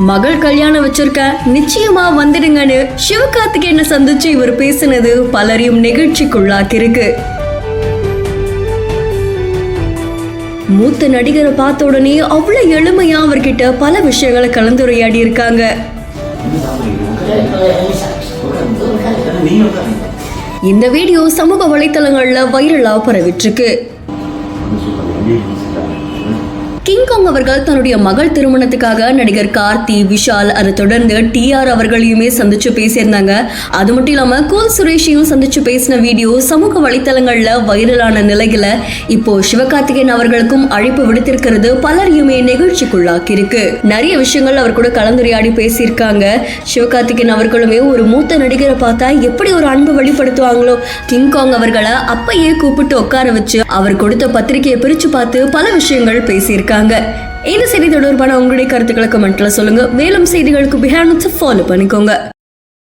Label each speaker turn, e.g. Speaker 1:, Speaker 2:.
Speaker 1: மகள் கல்யாணம் வச்சிருக்க, நிச்சயமா வந்துடுங்கன்னு சிவகார்த்திகேயனை சந்திச்சு இவர் பேசினது பலரையும் நெகிழ்ச்சிக்குள்ளாக்கி இருக்கு. மூத்த நடிகரை பார்த்த உடனே அவ்வளவு எளிமையா அவர்கிட்ட பல விஷயங்களை கலந்துரையாடி இருக்காங்க. இந்த வீடியோ சமூக வலைத்தளங்கள்ல வைரலா பரவிட்டு இருக்கு. கிங்காங் அவர்கள் தன்னுடைய மகள் திருமணத்துக்காக நடிகர் கார்த்தி, விஷால், அதை தொடர்ந்து TR அவர்களையுமே சந்திச்சு பேசியிருந்தாங்க. அது மட்டும் இல்லாம கூல் சுரேஷையும் சந்திச்சு பேசின வீடியோ சமூக வலைத்தளங்கள்ல வைரலான நிலையில இப்போ சிவகார்த்திகேயன் அவர்களுக்கும் அழைப்பு விடுத்திருக்கிறது பலரையுமே நெகிழ்ச்சிக்குள்ளாக்கி இருக்கு. நிறைய விஷயங்கள் அவர் கூட கலந்துரையாடி பேசியிருக்காங்க. சிவகார்த்திகேயன் அவர்களுமே ஒரு மூத்த நடிகரை பார்த்தா எப்படி ஒரு அன்பு வெளிப்படுத்துவாங்களோ, கிங்காங் அவர்களை அப்பயே கூப்பிட்டு உட்கார வச்சு அவர் கொடுத்த பத்திரிகையை பிரிச்சு பார்த்து பல விஷயங்கள் பேசியிருக்காங்க. இந்த செய்தி தொடர்பான உங்களுடைய கருத்துக்களை கமெண்ட்ல சொல்லுங்க. மேலும் செய்திகளுக்கு பிஹேண்ட் ஃபாலோ பண்ணிக்கோங்க.